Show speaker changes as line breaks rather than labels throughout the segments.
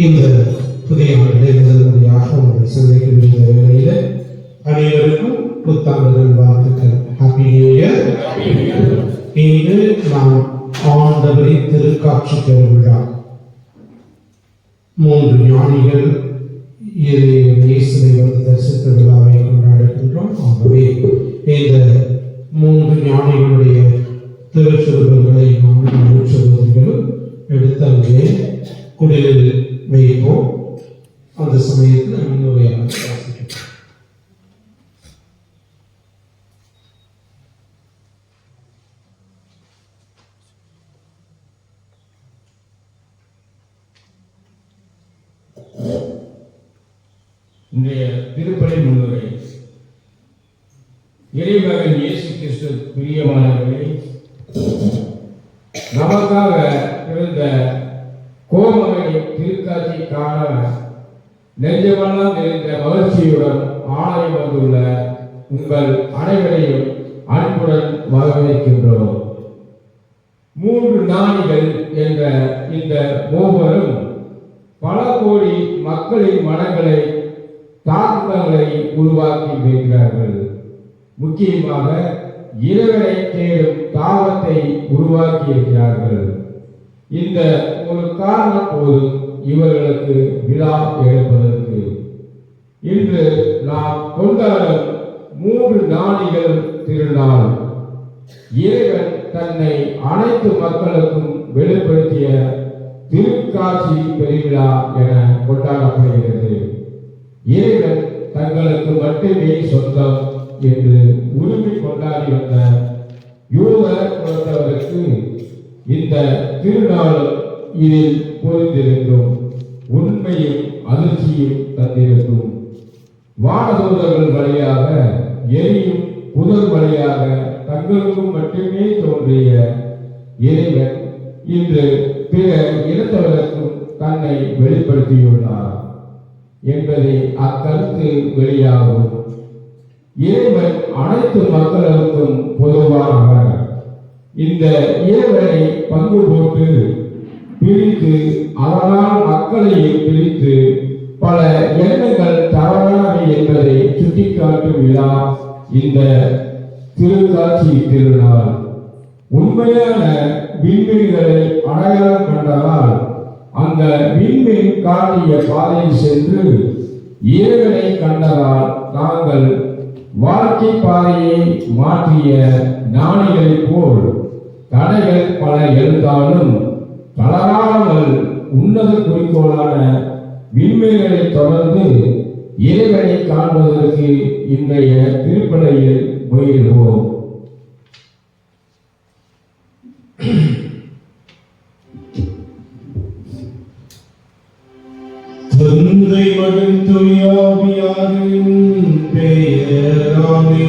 இந்த புதிய ஆண்டிலே முதல் முறையாக உங்களை சந்திக்கும் இந்த வேளையில அனைவருக்கும் புத்தாண்டு வாழ்த்துக்கள். Happy new year. இன்று நாம் ஆண்டவரின் திருக்காட்சி பெருவிழா, 3 ஞானிகள் இயேசுவை வந்து தரிசித்த விழாவை கொண்டாடுகின்றோம். ஆகவே இந்த 3 ஞானிகளுடைய திருச்சுருவங்களை நாம் நூற்றுவதிகளும் எடுத்து அங்கே குடிலில் வைப்போம். அந்த சமயத்தில் முன்னுரையாக வாசிக்கிறோம்.
இன்றைய திருப்பலி முன்னுரை. இறைமகன் இயேசு கிறிஸ்து பிரியமானவர்களே, நமக்காக இருந்த கோமகனை திருக்காட்சி காண நெஞ்சமெல்லாம் நிறைந்த மகிழ்ச்சியுடன் ஆலயம் வந்துள்ள உங்கள் அனைவரையும் அன்புடன் வரவேற்கின்றோம். 3 ஞானிகள் என்ற இந்த மூவரும் பல கோடி மக்களின் மனங்களை தாக்கங்களை உருவாக்கி வருகிறார்கள். முக்கியமாக இறைவனை தேடும் தாகத்தை உருவாக்கி இருக்கிறார்கள். இந்த ஒரு காரணம் போதும் இவர்களுக்கு விழா எடுப்பதற்கு. இன்று நாம் கொண்டாடும் 3 ஞானிகள் திருநாள். இறைவன் தன்னை அனைத்து மக்களுக்கும் வெளிப்படுத்திய திருக்காட்சி பெருவிழா என கொண்டாடப்படுகிறது. இறைவன் தங்களுக்கு மட்டுமே சொந்தம் என்று உரிமை கொண்டாடி வந்த யூத குலத்தவருக்கு இந்த திருநாளும் இதில் பொருந்திருக்கும். உண்மையும் அதிர்ச்சியும் தந்திருக்கும். வானதூதர்கள் வழியாக எரியும் புதர் வழியாக தங்களுக்கும் மட்டுமே தோன்றிய இறைவன் இன்று பிற இனத்தவருக்கும் தன்னை வெளிப்படுத்தியுள்ளார் என்பதை அக்கருத்து வெளியாகும். இறைவன் அனைத்து மக்களுக்கும் பொதுவானவர். இந்த இறைவனை பங்கு போட்டு பிரித்து அதனால் மக்களையும் பிரித்து பல எண்ணங்கள் தவறானவை என்பதை சுட்டிக்காட்டும் விழா இந்த திருக்காட்சி திருநாள். உண்மையான விண்மீன்களை அடையாளம் கண்டதால் அந்த விண்மீன் காட்டிய பாதையில் சென்று இறைவனை கண்டதால் நாங்கள் வாழ்க்கை பாதையை மாற்றிய ஞானிகளைப் போல் தடைகள் பல எழுந்தாலும் தளராமல் உன்னத குறிக்கோளான விண்மீன்களை தொடர்ந்து இறைவனை காண்பதற்கு இன்றைய திருப்பலியில் முயல்வோம்.
தந்தை மகன் தூய ஆவியாரின் பெயராலே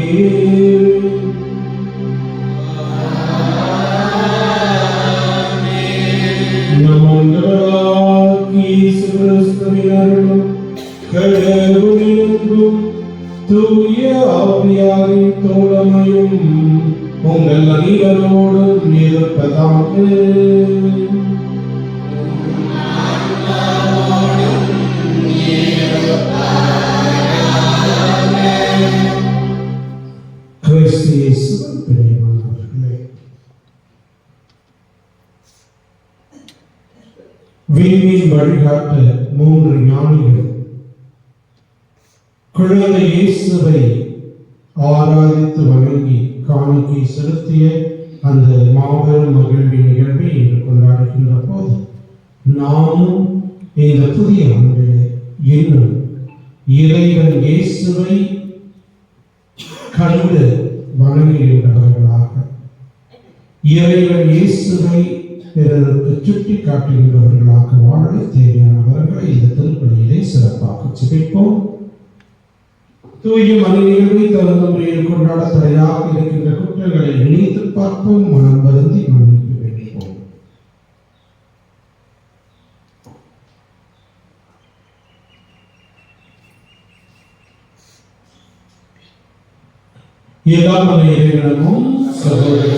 நம் ஆண்டவராகிய இயேசு கிறிஸ்துவின் அருளும் கடவுளின் அன்பும் தூய ஆவியாரின் தோழமையும் உங்கள் அனைவரோடும் இருப்பதாக. விண்மீன் வழிகாட்ட 3 ஞானிகள் குழந்தை இயேசுவை ஆராதித்து வணங்கி காணிக்கை செலுத்திய அந்த மாபெரும் மகிழ்வின் நிகழ்வை இன்று கொண்டாடுகின்ற போது நாமும் இந்த புதிய ஆண்டிலே இன்னும் இறைவன் இயேசுவை கண்டு வணங்குகின்றவர்களாக, இறைவன் இயேசுவை பிறருக்கு சுட்டி காட்டுகின்றவர்களாக வாழ தேவையானவர்களை இந்த திருப்பலியிலே சிறப்பாக ஜெபிப்போம். தூய மனிதர்களை தகுந்த முறையில் கொண்டாட தடையாக இருக்கின்ற குற்றங்களை நினைத்து பார்ப்போம். மனம் வருந்தி மன்னிப்பு வேண்டுவோம். எல்லாம் வல்ல இறைவனும் சகோதர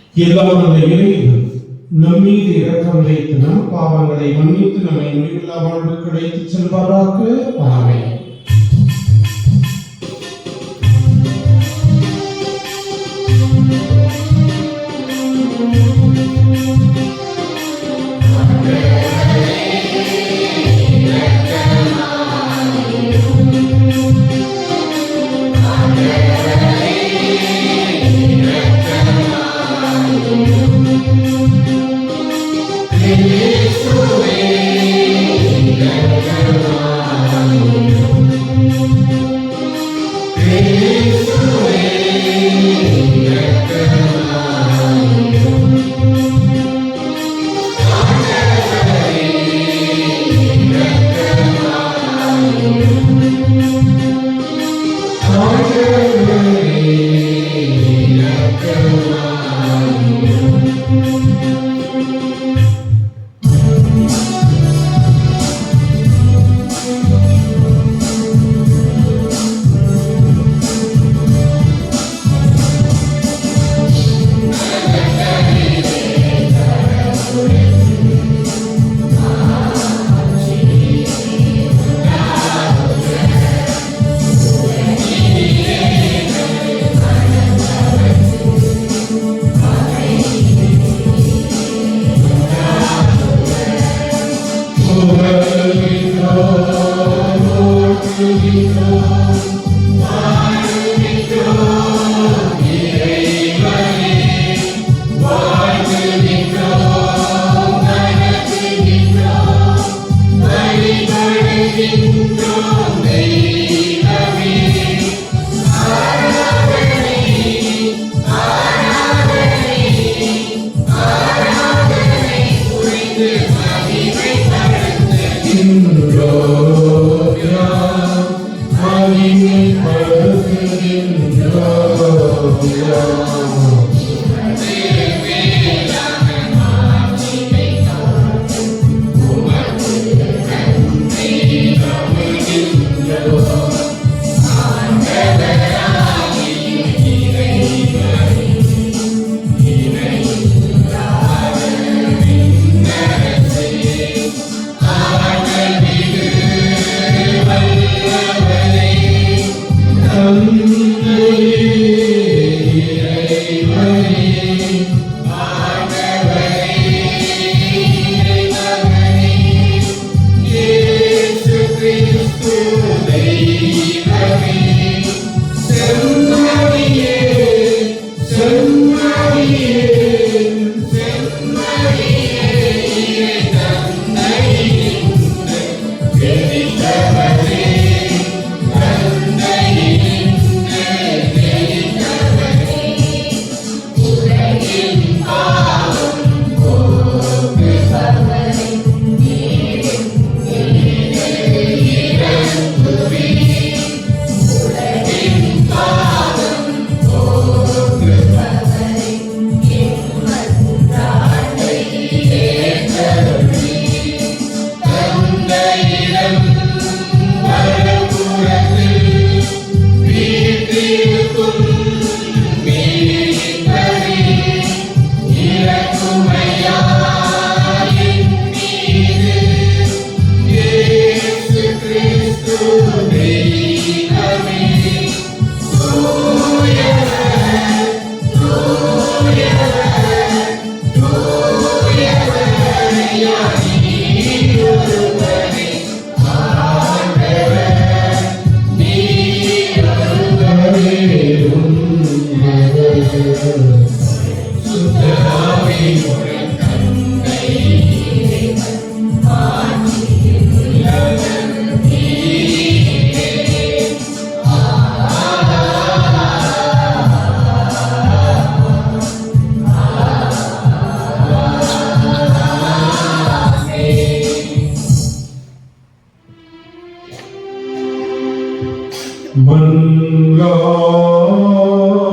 எல்லாம் வல்ல இறைவன் நம் மீது இரக்கம் வைத்து நம் பாவங்களை மன்னித்து நம்மை முடிவில்லா வாழ்வுக்கு அழைத்துச் செல்வாராக. ஆமென்.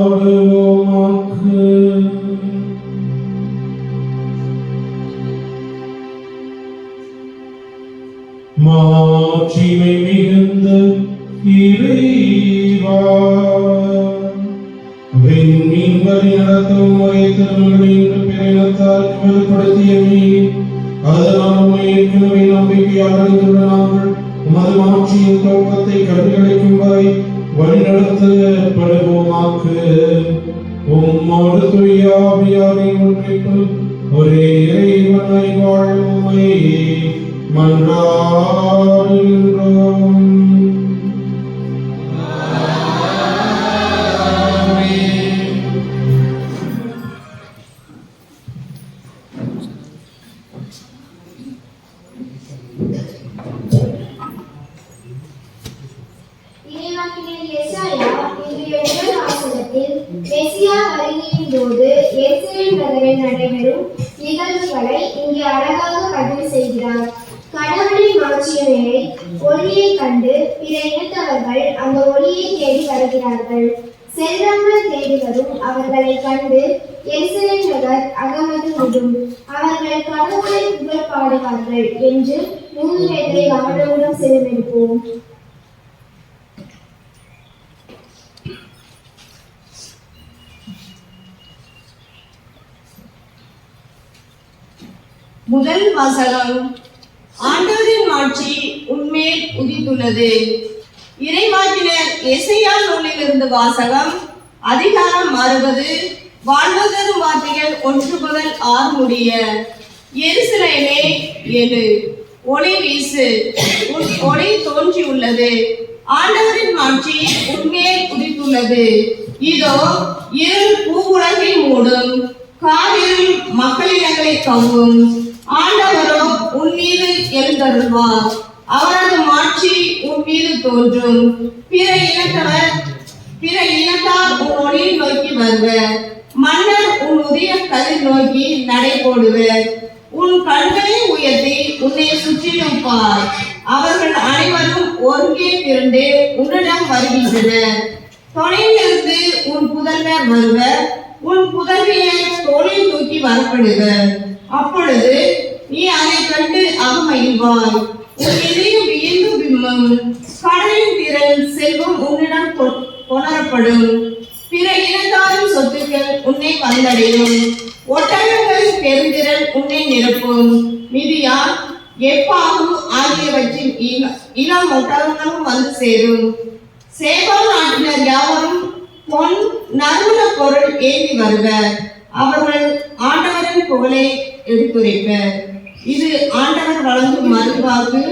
மன்றாடுவோமாக. மாட்சிமை மிகுந்த இறைவா, விண்மீன் வழி நடத்தும் முறை திருமணம் பிறத்தால் வெளிப்படுத்தியமே, அதனால் உண்மை ஏற்கனவே நம்பிக்கையாக அறிந்துள்ள நாங்கள் உமது மாட்சியின் தோற்றத்தை கண்டுகளிக்கும் வரை வழிநடத்தப்படுவோமாக. உம்மோடு தூய ஆவியாரின் ஒன்றிப்பு ஒரே இறைவனை வாழ்வுமை மன்றாடுகின்றோம்.
இறைவாக்கினர் எசாயா இன்றைய முதல் வாசகத்தில் மெசியா வருகையின் போது எருசலேம் நகரில் நடைபெறும் நிகழ்வுகளை இங்கே அழகாக பதிவு செய்கிறார். கடவுளின் மாட்சியின் மேலே ஒளியை கண்டு பிற இனத்தவர்கள் அந்த ஒளியை தேடி வருகிறார்கள். செல்வங்கள் தேடி வரும் அவர்களை கண்டு எருசலேம் நகர் அகமது விடும். அவர்கள் கடவுளை புகழ் பாடுவார்கள் என்று நூல்வேதை அவர்களுடன் செலவெடுப்போம்.
முதல் வாசகம். ஆண்டவரின் மாட்சி உன்மேல் உதித்துள்ளது. இறைவாக்கினர் எசையா நூலிலிருந்து வாசகம். அதிகாரம் 60. வாழ்வதரும் வார்த்தைகள் 1 முதல் 6 முடிய. எருசலேமே எழு, ஒளி வீசு, உன் ஒளி தோன்றியுள்ளது. ஆண்டவரின் மாட்சி உன்மேல் உதித்துள்ளது. இதோ இருள் பூவுலகை மூடும், காரில் மக்களிடங்களை கவ்வும். ஆண்டவரோ உன் மீது எழுந்தருள்வார், அவரது மாட்சி உன் மீது தோன்றும். பிற இனத்தார் உன் ஒளியை நோக்கி வருவர், மன்னர் உன் உதய கதிர் நோக்கி நடை போடுவர். உன் கண்களை உயர்த்தி உன்னை சுற்றிலும் பார், அவர்கள் அனைவரும் ஒருங்கே திரண்டு உன்னிடம் வருகின்றனர். தொலைவிலிருந்து உன் புதல்வர் வருவர், உன் புதல்வியர் தோளில் தூக்கி வரப்படுவர். அப்பொழுது நீ அதை கண்டு அகமகிழ்வாய், உன் இதயம் வியந்து விம்மும். கடலின் திரள் செல்வம் உன்னிடம் கொணரப்படும், பிற இனத்தாரின் சொத்துக்கள் உன்னை வந்தடையும். ஒட்டகங்களின் பெருந்திரள் உன்னை நிரப்பும். மிதியான், எப்பாகு ஆகியவற்றின் இளம் ஒட்டகங்களும் வந்து சேரும். சேபா நாட்டினர் யாவரும் பொன் நறுமண பொருள் ஏந்தி வருவர், அவர்கள் ஆண்டவரின் புகழை எடுத்துரைப்பர். இது ஆண்டவர் வழங்கும் மறுவாக்கு.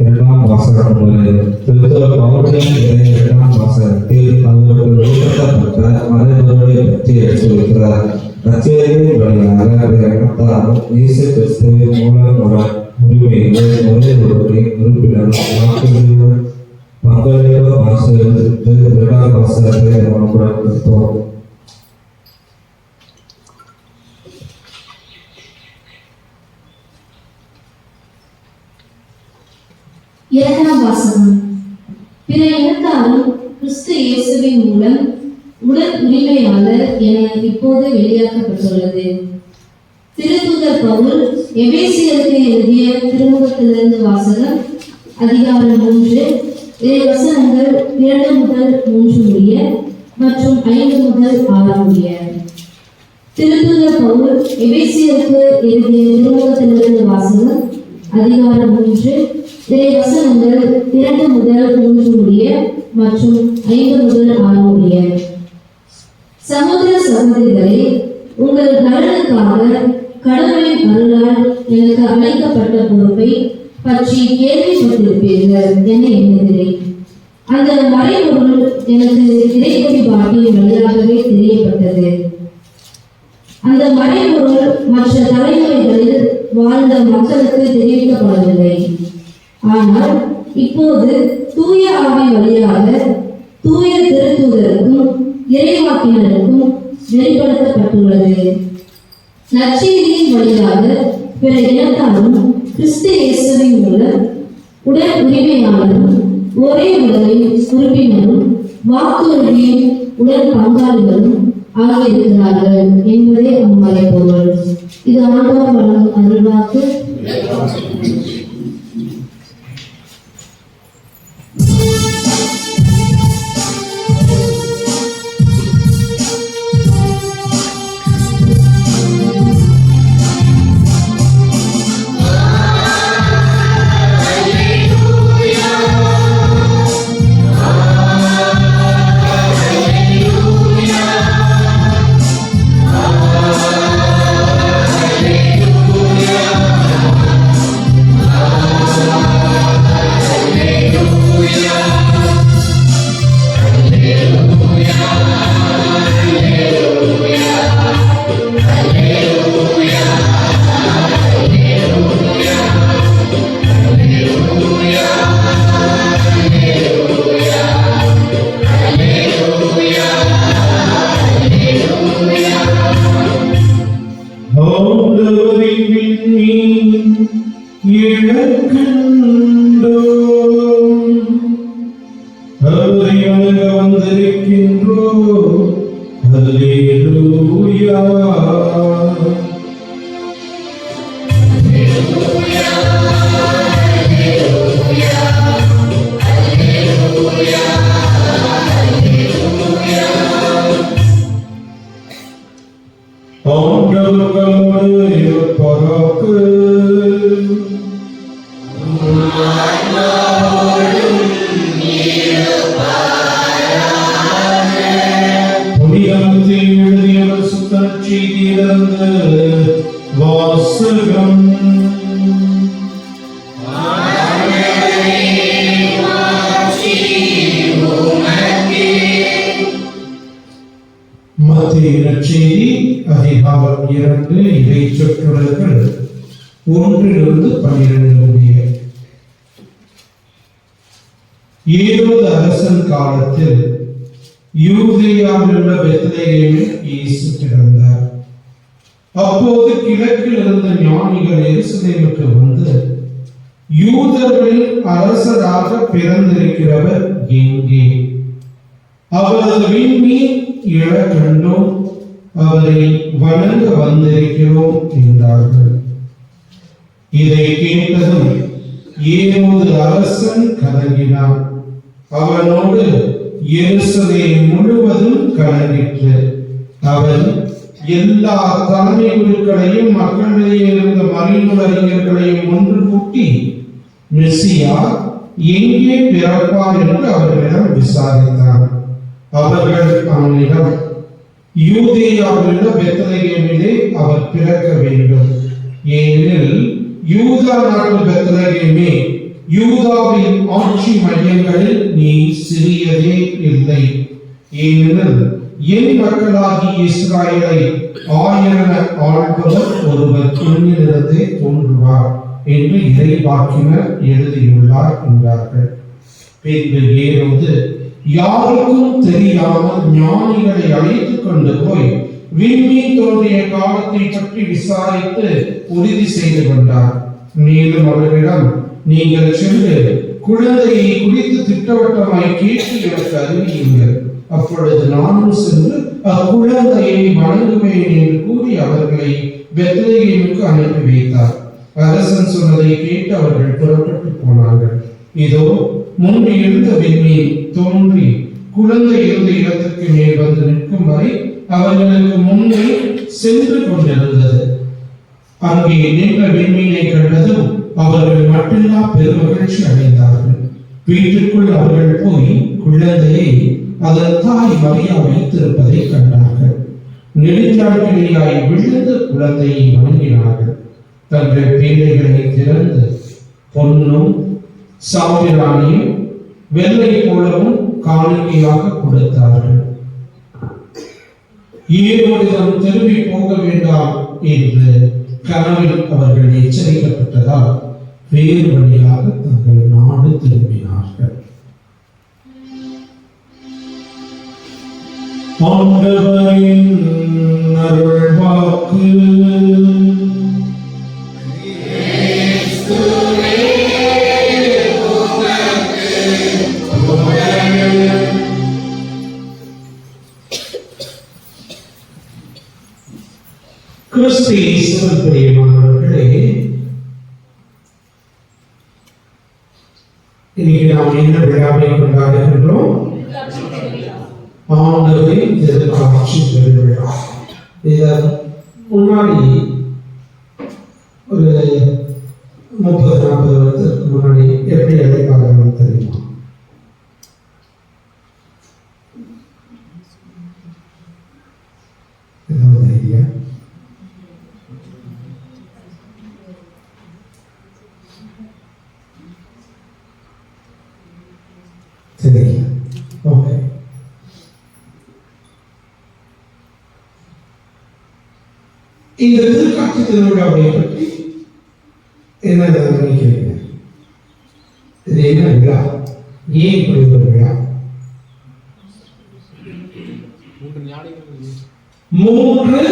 இரண்டாம் வாசகம் இரண்டாம் வாசகத்தில் அவர்கள் ஊட்டப்பட்ட மறைபொருளை பற்றி எடுத்துரைக்கிறார். நற்செய்தியின் வழியாக எண்ணத்தாலும் இயேசு கிறிஸ்துவின் மூலமுடன் உரிமைகள் ஒரே ஒருவரின் உறுப்பினரும் வாக்குகளும் பங்களிப்பு வாசகத்திற்கு இரண்டாம் வாசகத்தை அவனுடன் கொடுத்தோம்.
இரண்டாம் வாசகம். பிற இனத்தாரும் கிறிஸ்து இயேசுவின் மூலம் உடல் உரிமையாளர் என இப்போது வெளியாக்கப்பட்டுள்ளது. திருத்தூதர் பவுல் எபேசியருக்கு எழுதிய திருமுகத்திலிருந்து வாசகம். அதிகாரம் 3 வசனங்கள் 2 முதல் 3 முடிய மற்றும் 5 முதல் 6 முடிய. திருத்தூதர் பவுல் எபேசியருக்கு எழுதிய திருமுகத்திலிருந்து வாசகம். அதிகாரம் 3 வசனங்கள் 2 முதல் 3 முடிய மற்றும் 5 முதல் 6 முடிய. சகோதர சகோதரிகளே, உங்கள் நலனுக்காக கடவுளின் அருளால் எனக்கு அழைக்கப்பட்ட பொறுப்பை பற்றி கேள்விப்பட்டிருப்பீர்கள் என எண்ணுகிறேன். அந்த மறைபொருள் எனக்கு இறைவழி பாட்டின் வழியாகவே தெரியப்பட்டது. அந்த மறைபொருள் மற்ற தலைமுறைகளில் வாழ்ந்த மக்களுக்கு தெரிவிக்கப்படவில்லை. ஆனால் இப்போது தூய ஆவி வழியாக தூய திருத்தூதருக்கும் இறைவாக்கினருக்கும் வெளிப்படுத்தப்பட்டுள்ளது. நற்செய்தியின் வழியாக பிற இனத்தாரும் கிறிஸ்து இயேசுவின் மூலம் உடல் உரிமையாளரும் ஒரே உடலின் உறுப்பினரும் வாக்குறுதியின் உடல் பங்காளிகளும் ஆகியிருக்கிறார்கள் என்பதே அம்மறைபொருள். இது ஆண்டவர் வழங்கும் அருள்வாக்கு.
ஆண்டவரின் விண்மீன் இழக்கின்றோம். அவரை வணங்க வந்திருக்கின்றோம். அல்லேலூயா. ஆண்டவர்களோடு இருப்பாராக. புனிதத்தில் எழுதியவர் சுத்தச் செய்தியிலிருந்து வாசகம். மத்தேயு நற்செய்தி அதிகாரம் 2 இறை சொற்றொடர்கள் 1 12 முடிய. ஏரோது அரசன் காலத்தில் யூதேயாவில் உள்ள பெத்லகேமில் இயேசு பிறந்தார். அப்போது கிழக்கில் இருந்த ஞானிகள் எருசலேமுக்கு வந்து, யூதர்களின் அரசராக பிறந்திருக்கிறவர் எங்கே? அவரது விண்மீன் எழக் கண்டோம், அவரை வணங்க வந்திருக்கிறோம் என்றார்கள். இதை கேட்டதும் ஏரோது அரசன் கலங்கினான். அவனோடு எருசலேம் முழுவதும் கலங்கிற்று. அவன் எல்லா தலைமை குருக்களையும் மக்களிடையே இருந்த மறைநூல் அறிஞர்களையும் ஒன்று கூட்டி, மெசியா எங்கே பிறப்பார் என்று அவர்களிடம் விசாரித்தார். அவர்கள் அவனிடம், யூதேயாவில் உள்ள பெத்லகேமிலே அவர் பிறக்க வேண்டும், ஏனெனில் யூதா நாட்டு பெத்லகேமே, யூதாவின் ஆட்சி மையங்களில் நீ சிறியதே இல்லை. ஏனெனில் என் மக்களாகி இஸ்ராயலை ஆயன ஆள்பவர் ஒருவர் உன்னிலிருந்தே தோன்றுவார் என்று இறைவாக்கினர் எழுதியுள்ளார் என்றார்கள். பின்பு ஏரோது யாருக்கும் தெரியாமல் ஞானிகளை அழைத்துக் கொண்டு போய் விண்மீன் தோன்றிய காலத்தை பற்றி விசாரித்து உறுதி செய்து கொண்டார். மேலும் அவர்களிடம், நீங்கள் சென்று குழந்தையை குறித்து திட்டவட்டமாய் கேட்டு எனக்கு அறிவியுங்கள், அப்பொழுது நானும் சென்று அக்குழந்தையை வணங்குவேன் என்று கூறி அவர்களை பெத்லகேமுக்கு அனுப்பி வைத்தார். அரசன் சொன்னதை கேட்டு அவர்கள் புறப்பட்டு போனார்கள். இதோ முன்பு இருந்த விண்மீன் தோன்றி குழந்தை இருந்த இடத்திற்கு மேல் வந்து நிற்கும் வரை அவர்களுக்கு முன்னே சென்று கொண்டிருந்தது. அங்கே நின்ற விண்மீனை கண்டதும் அவர்கள் மட்டில்லா பெருமகிழ்ச்சி அடைந்தார்கள். வீட்டுக்குள் அவர்கள் போய் குழந்தையை அதன் தாய் மரியா வைத்திருப்பதை கண்டார்கள். நெடுஞ்சாலையாய் விழுந்து குழந்தையை வணங்கினார்கள். தங்கள் பேழைகளை திறந்து பொன்னும் சாம்பிராணியும் வெள்ளை போலவும் காணிக்கையாக கொடுத்தார்கள். ஏரோதிடம் திரும்பி போக வேண்டாம் என்று கனவில் அவர்கள் எச்சரிக்கப்பட்டதால் வேறு வழியாக தங்கள் நாடு திரும்பினார்கள். ஆண்டவரின் அருள்வாக்கு. கிறிஸ்து இயேசுவில் பிரியமானவர்களே, இன்னைக்கு நாம் என்ன விழாவை கொண்டாடுகின்றோம்? ஆண்டவரின் திருக்காட்சி பெருவிழா. இதன் முன்னாடி ஒரு 30-40 வருடத்துக்கு முன்னாடி எப்படி அழைப்பார்கள் தெரியுமா? ஏதாவது ஐடியா? தெரியல. ஓகே, இந்த திருக்காட்சி திருவிழாவை பற்றி என்ன நினைக்கிறீங்க? இது என்ன விழா? ஏன் இப்படி ஒரு விழா? 3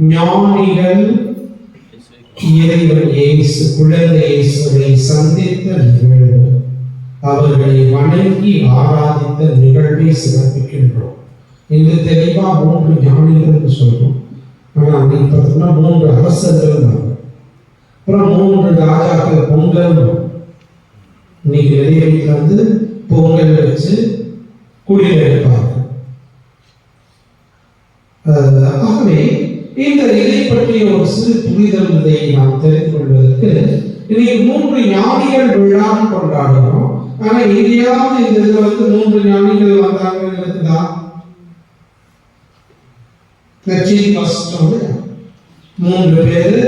ஞானிகள் இறைவன் இயேசு குழந்தை இயேசுவை சந்தித்த நிகழ்வு, அவர்களை வணங்கி ஆராதித்த நிகழ்வை சிறப்பிக்கின்றோம். இங்கு தெளிவா 3 ஞானிகள் சொல்றோம். ஆனா அன்னைக்கு பார்த்தோம்னா 3 அரசர்கள், அப்புறம் 3 ராஜாக்கள், பொங்கல். இன்னைக்கு வெளிய வீட்டுல வந்து பொங்கல் வச்சு குடியில் எடுப்பாங்க. ஆகவே இந்த இதை பற்றிய ஒரு சிறு புரிதல் இதை நாம் தெரிந்து கொள்வதற்கு இன்னைக்கு 3 ஞானிகள் விழா கொண்டாடுறோம். ஆனா எங்கேயாவது இந்த இதுல வந்து 3 ஞானிகள் வந்தாங்கன்னு இருக்குதா? வந்து 3 பேரு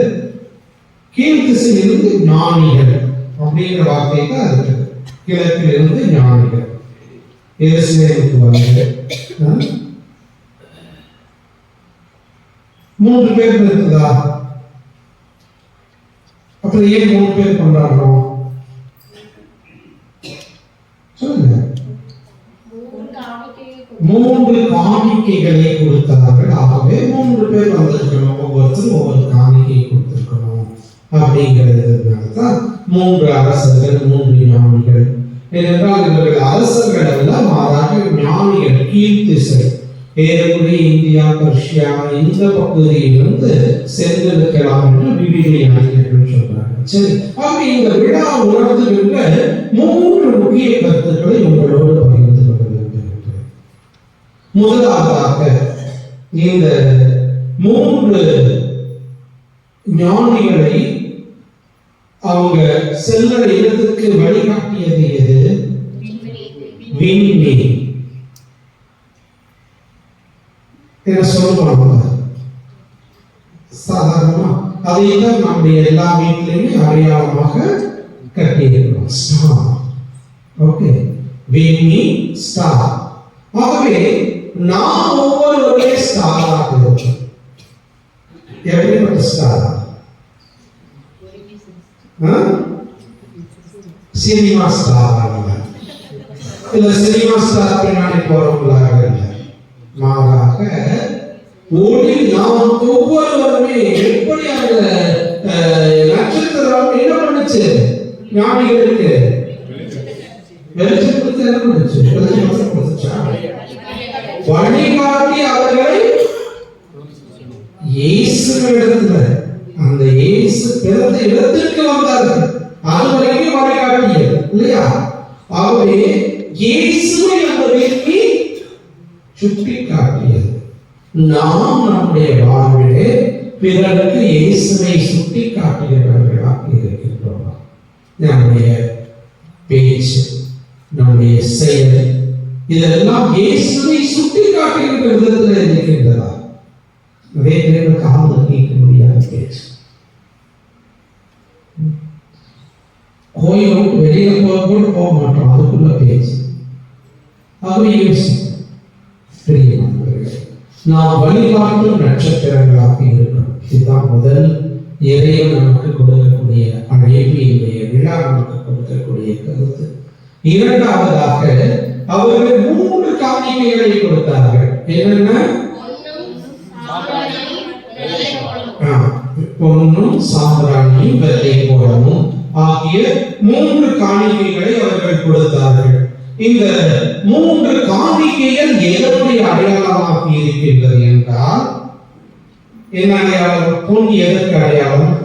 கீழ்த்திசையிலிருந்து ஞானிகள் அப்படிங்கிற வார்த்தை தான் இருக்கு. கிழக்கிலிருந்து ஞானிகள் எருசலேமுக்கு வந்து 3 பேர் இருக்குதா? அப்புறம் ஏன் 3 பேர் கொண்டாடுறோம் சொல்லுங்க. 3 காணிக்கைகளை கொடுத்தார்கள். ஆகவே 3 பேர் வந்திருக்கணும், ஒவ்வொருத்தரும் ஒவ்வொரு காணிக்கை கொடுத்திருக்கணும். அப்படிங்கிறதுனால்தான் 3 அரசர்கள், 3 ஞானிகள். ஏனென்றால் இவர்கள் அரசர்கள் அல்ல, மாறாக ஞானிகள். கீழ்த்திசை ஏறக்குறைய இந்தியா, ரஷ்யா இந்த பகுதியிலிருந்து சென்றிருக்கலாம் என்று விவிலிய அறிஞர்கள் சொல்றாங்க. சரி, ஆக இந்த விழா உணர்ந்துகின்ற 3 முக்கிய கருத்துக்களை உங்களோடு பகிர்ந்து கொள்ள வேண்டும். முதலாவதாக இந்த 3 ஞானிகளை அவங்க செல்ல இடத்துக்கு வழிகாட்டியது எது? விண்வெளி. என்ன சொல்லுவாங்க சாதாரணமா அதைத்தான் நம்முடைய எல்லா வீட்டிலையுமே அடையாளமாக கட்டியிருக்கிறோம். ஸ்டார். ஓகே, விண்வெளி ஸ்டார். ஆகவே நாம் ஒவ்வொருவரே ஸ்டாராக இருக்கிறோம். எப்படிப்பட்ட ஸ்டார்? சினிமா ஸ்டார் இல்ல, சினிமா ஸ்டார் பின்னாடி போறவங்களாக இல்லை, மாறாக ஒளி. நாம் ஒவ்வொருவருமே எப்படி அந்த நட்சத்திரம் என்ன பண்ணுச்சு? ஞானிகளுக்கு வெளிச்சம் கொடுத்து என்ன பண்ணுச்சு? வெளிச்சம் கொடுத்துச்சா? வழிகாட்டி அவர்களை இயேசுவிடத்துல, அந்த இயேசு பிறந்த இடத்திற்கு வந்தார்கள். அது வரைக்கும் வழிகாட்டியது இல்லையா? ஆகவே இயேசுவை அந்த व्यक्ति சுட்டி காட்டியது. நாம் நம்முடைய வாழ்விலே பிறருக்கு இயேசுவை சுட்டி காட்டுகிறவர்களாக இருக்கின்றோம். நம்முடைய பேச்சு, நம்முடைய செயல், இதெல்லாம் இயேசுவை சுட்டி காட்டுகின்ற விதத்தில் இருக்கின்றதா? நிறைய பேருக்கு காலம் கேட்க முடியாத பேச்சு. கோயில் விட்டு வெளியில போக மாட்டோம், அதுக்குள்ள பேச்சு. ஆகவே நாம் வழிகாட்டும் நட்சத்திரங்களாக இருக்கணும். இதுதான் முதல் இறைவன் நமக்கு கொடுக்கக்கூடிய அழைப்பு, இன்றைய விழா நமக்கு கொடுக்கக்கூடிய கருத்து. இரண்டாவதாக அவர்கள் 3 காணிக்கைகளை கொடுத்தார்கள். என்னென்ன? பொன்னும் சாம்பிராணியும் வெள்ளை போலமும் ஆகிய 3 காணிக்கைகளை அவர்கள் கொடுத்தார்கள். இந்த 3 காணிக்கைகள் எதனுடைய அடையாளமாக இருக்கின்றது என்றால், என்ன அடையாளம்? பொன் எதற்கு அடையாளம்?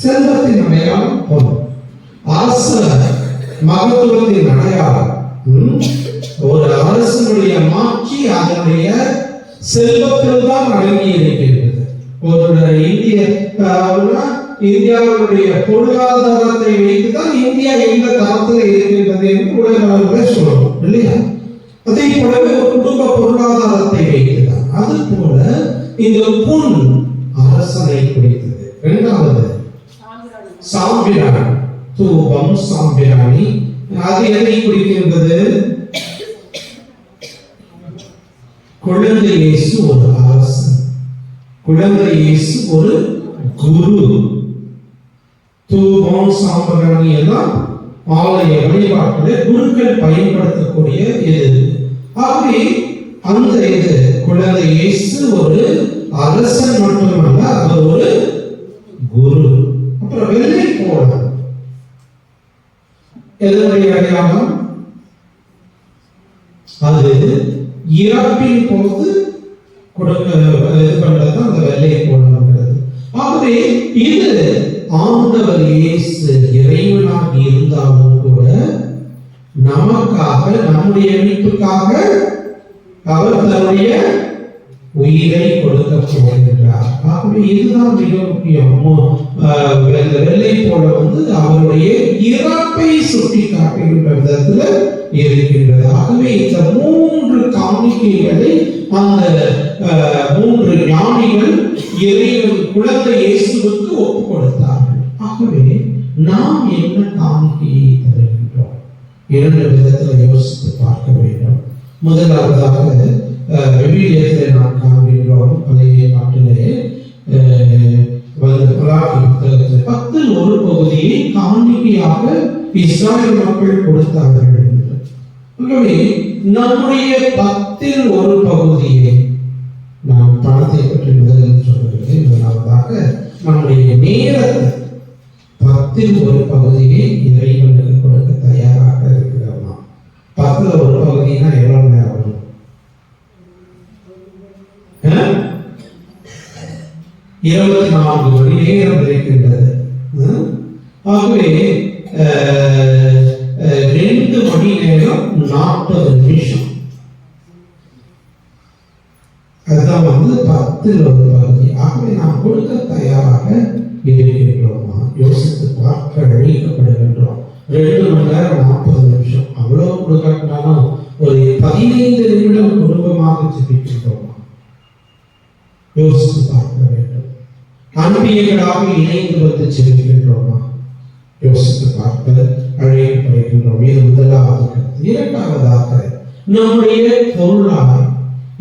செல்வத்தின் அடையாளம் பொன். அரச மகத்துவத்தின் அடையாளம். ஒரு அரசனுடைய மாட்சி அதனுடைய செல்வத்தில் தான் அடங்கி இருக்கின்றது. ஒரு இந்தியாவுடைய பொருளாதாரத்தை வைத்துதான் இந்தியா எந்த தரத்தில் இருக்கின்றது என்று உலக சொல்லணும் இல்லையா? அதே போலவே ஒரு குடும்ப பொருளாதாரத்தை வைத்துதான். அது போல இந்த பொன் அரசனை குறித்தது. இரண்டாவது சாம்பிராணி, தூபம், சாம்பிராணி, அது எதை குறிக்கின்றது? குழந்தை இயேசு ஒரு அரசன், குழந்தை இயேசு ஒரு குரு. தூபம், சாம்பிராணி எல்லாம் ஆலய வழிபாட்டில் குருக்கள் பயன்படுத்தக்கூடிய இது. ஆகவே அந்த இது குழந்தை இயேசு ஒரு அரசன் மட்டுமல்ல, அவர் ஒரு குரு. அப்புறம் வெள்ளை கோலம் எதனுடைய அடையாளம்? அது இறப்பின் போது கொடுக்க இது பண்றது அந்த வெள்ளை கோலம்ங்கிறது. ஆகவே இது ஆண்டவர் இயேசு இறைவனாக இருந்தாலும் கூட நமக்காக, நம்முடைய மீட்புக்காக அவர் தன்னுடைய உயிரை கொடுக்க போகின்றார். ஆகவே இதுதான் மிக முக்கியம். வெள்ளை போல அவருடைய இறப்பை சுட்டி காட்டுகின்ற விதத்துல இருக்கின்றது. ஆகவே இந்த 3 காணிக்கைகளை அந்த 3 ஞானிகள் இறைவன் குழந்தை இயேசுவுக்கு ஒப்பு கொடுத்தார்கள். ஆகவே நாம் என்ன காணிக்கையை தருகின்றோம்? 2 விதத்துல யோசித்து பார்க்க வேண்டும். முதலாவதாக விவிலியத்தில் நாம் காண்கின்றோம், பழைய நாட்டிலே மலாக்கி புத்தகத்தில் 10ல் 1 பகுதியை காணிக்கையாக இஸ்ராயல் மக்கள் கொடுத்தார்கள். ஆகவே நம்முடைய 10ல் 1 பகுதியை, நாம் பணத்தை பற்றி முதலில் சொல்லவில்லை, முதலாவதாக நம்முடைய நேரத்தை 10ல் 1 பகுதியை இறைவனுக்கு கொடுக்க தயாராக இருக்கிறோமா? 10ல் 1 பகுதினா எவ்வளவு நேரம்? 24 மணி நேரம் இருக்கின்றது. ஆகவே 2 மணி நேரம் 40 நிமிஷம். அதுதான் 10ல் 1 பகுதி. ஆகவே நாம் கொடுக்க தயாராக இருக்கின்றோமா? யோசித்து பார்க்க அழைக்கப்படுகின்றோம். 2 மணி நேரம் 40 நிமிஷம், அவ்வளவு கொடுக்கணும்னாலும் ஒரு 15 நிமிடம் குடும்பமாக ஜெபிக்கின்றோமா? யோசித்து பார்க்க வேண்டும். அன்பியங்களாக இணைந்து ஜெபிக்கின்றோமா? யோசித்து பார்க்க அழைக்கப்படுகின்றோம். இது முதலாவது கருத்து. இரண்டாவதாக, நம்முடைய பொருளாய்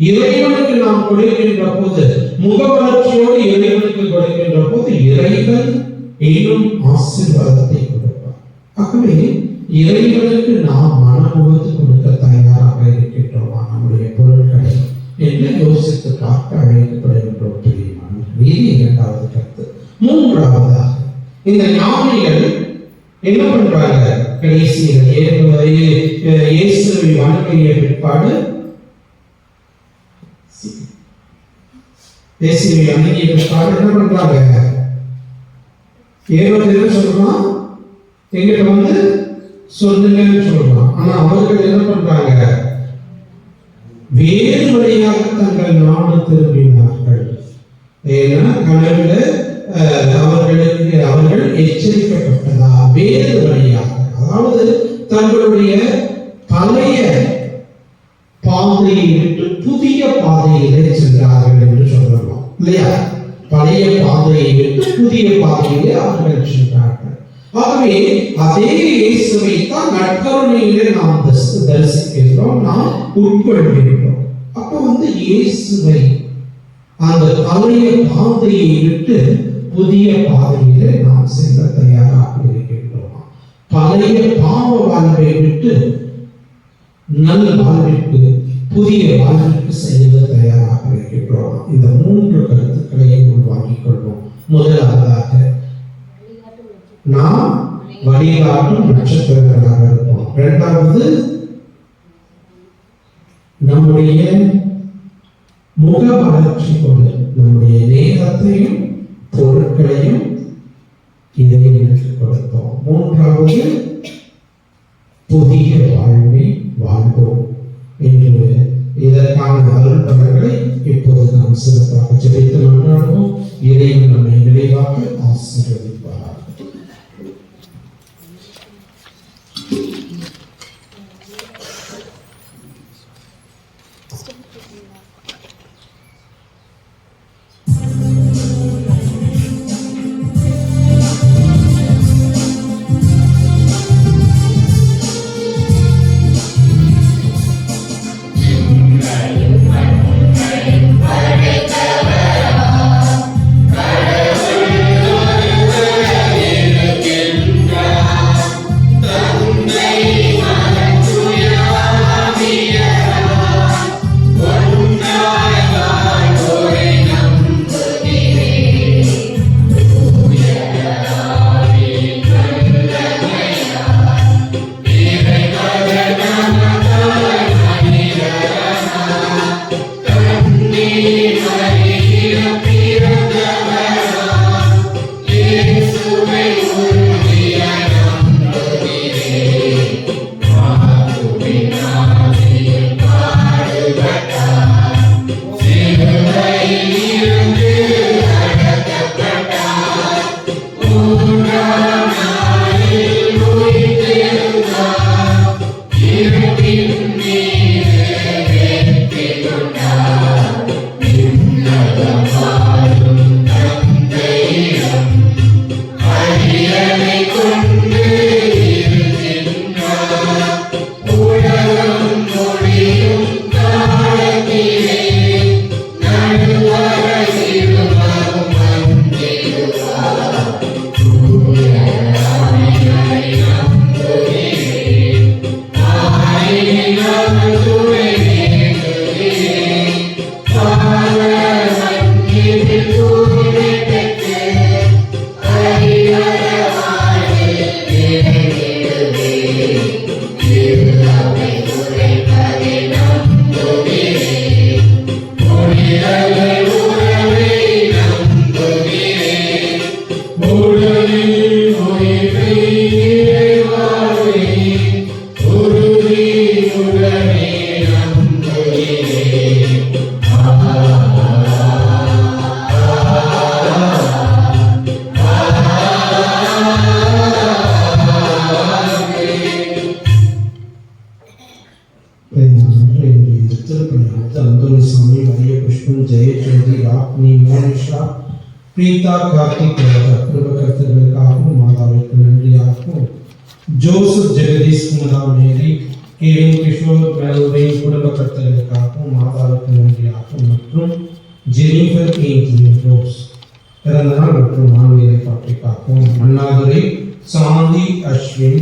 இறைவனுக்கு நாம் கொடுக்கின்ற போது, முகவளர்ச்சியோடு இறைவனுக்கு கொடுக்கின்ற போது இறைவன் இன்னும் ஆசீர்வாதத்தை கொடுப்பார். ஆகவே இறைவனுக்கு நாம் மனமுகத்து கொடுக்க தயாராக இருக்கின்றோமா நம்முடைய பொருட்களை என்று யோசித்து பார்க்க அழைக்கப்படுகின்றோம். இது இரண்டாவது கருத்து. மூன்றாவதாக, இந்த ஞானிகள் என்ன பண்றாங்க? கடைசியில் இயேசுவை வணங்கிய பிற்பாடு, இயேசுவை வணங்கிய பிற்பாடு என்ன பண்றாங்க? என்ன சொல்றான்? எங்கிட்ட சொல்லுங்கன்னு சொல்றான். ஆனா அவர்கள் என்ன பண்றாங்க? வேறு வழியாக தங்கள் நாடு திரும்பினார்கள். ஏன்னா கனவுல அவர்கள் எச்சரிக்கப்பட்டதா? வேறு வழியாக, அதாவது தங்களுடைய பழைய பாதையை விட்டு புதிய பாதையிலே சென்றார்கள் என்று சொல்லலாம் இல்லையா? பழைய பாதையை விட்டு புதிய பாதையிலே அவர்கள் சென்றார்கள். ஆகவே அதே இயேசுவை தான் நற்கருணையிலே நாம் தரிசிக்கின்றோம், நாம் உட்கொள்கின்றோம். அப்போ இயேசுவை அந்த பழைய பாதையை விட்டு புதிய பாதையிலே நாம் செல்ல தயாராக இருக்கின்றோம். பழைய பாவ வாழ்வை விட்டு நல்ல வாழ்விற்கு, புதிய வாழ்விற்கு செல்ல தயாராக இருக்கின்றோம். இந்த 3 கருத்துக்களையும் உள்வாங்கிக் கொள்வோம். முதலாவதாக, நாம் வழிகாட்டும் நட்சத்திரங்களாக இருப்போம். இரண்டாவது, நம்முடைய முக வளர்ச்சி கொண்டு நம்முடைய நேரத்தையும் பொருட்களையும் இறைவனுக்கு கொடுத்தோம். மூன்றாவது, புதிய வாழ்வை வாழ்வோம் என்று இதற்கான அருள்பலன்களை இப்போது நாம் சிறப்பாக ஜெபித்து மன்றாடுவோம். இறைவன் நம்மை நிறைவாக ஆசீர்வதிப்பார்.
கடவுள்
மிஸ்ரா, பிரீதா கார்த்திக் குடும்ப கருத்துக்களுக்காகவும் மாதாவிற்கு நன்றியாகவும், ஜோசப் ஜெகதீஷ் குமார் மேரி, கேவின் கிஷோர் மெல்வின் குடும்ப கருத்துக்களுக்காகவும் மாதாவிற்கு நன்றியாகவும், மற்றும் ஜெனிஃபர் ஏஞ்சலின் ரோஸ் பிறந்த நாள் மற்றும் ஆன்மீக பாட்டிற்காகவும், அண்ணாதுரை, சாந்தி, அஸ்வின்,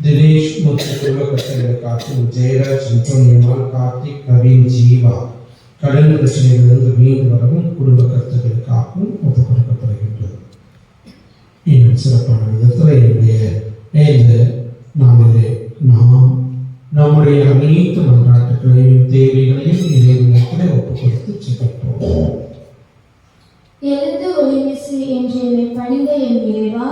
தினேஷ் மற்றும் குடும்ப கருத்துக்களுக்காகவும், ஜெயராஜ், அந்தோனியம்மாள், கார்த்திக், நவீன், ஜீவா கடன் பிரச்சனைகளிலிருந்து மீண்டு வரவும் குடும்ப கருத்துக்களுக்காகவும் ஒப்புக் கொடுக்கப்படுகின்றது. இன்னும் சிறப்பான விதத்தில் என்னுடைய இந்த நாளிலே நாம் நம்முடைய அனைத்து மன்றாட்டுகளையும் தேவைகளையும் இறைவனிடத்திலே ஒப்புக் கொடுத்து செல்கிறோம்.
எழுந்து ஒளிமிசு என்று என்னை பணிந்த என் இறைவா,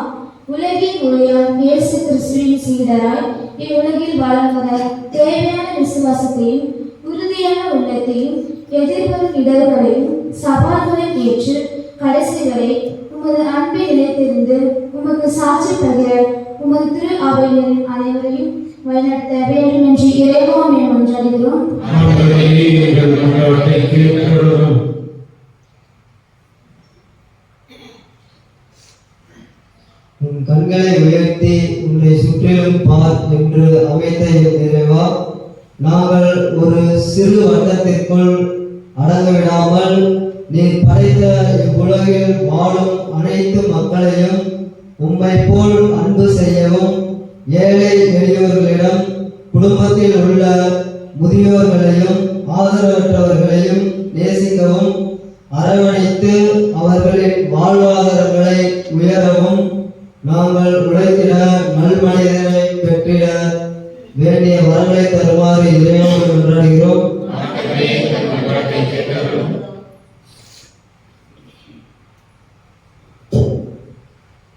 உலகின் ஒளியால் இயேசு கிறிஸ்துவின் சீடராய் இவ்வுலகில் வளர்வத தேவையான விசுவாசத்தையும் உறுதியான உள்ளத்தையும் எதிர்வரும் இடர்களையும் சவால்களையும் ஏற்று கடைசி வரை உமது அன்பை நிலைத்திருந்து உமக்கு சாட்சி பகிர உமது திரு அவையினரின் அனைவரையும் வழிநடத்த வேண்டும் என்று இறைவன் மன்றாடுகிறோம்.
உன் கண்களை உயர்த்தி உன்னை சுற்றிலும் பார் என்று அமைத்த இறைவா, நாங்கள் ஒரு சிறு வட்டத்திற்குள் அடங்கவிடாமல் நீர் படைத்த இவ்வுலகில் வாழும் அனைத்து மக்களையும் உம்மை போல் அன்பு செய்யவும், ஏழை எளியோர்களிடம் குடும்பத்தில் உள்ள முதியோர்களையும் ஆதரவற்றவர்களையும் நேசிக்கவும், அரவணைத்து அவர்களின் வாழ்வாதாரங்களை உயரவும், நாங்கள் உழைத்திட நல்மனிதனை பெற்றிட வேண்டிய வரங்களை தருமாறு இறைவனை கொண்டாடுகிறோம்.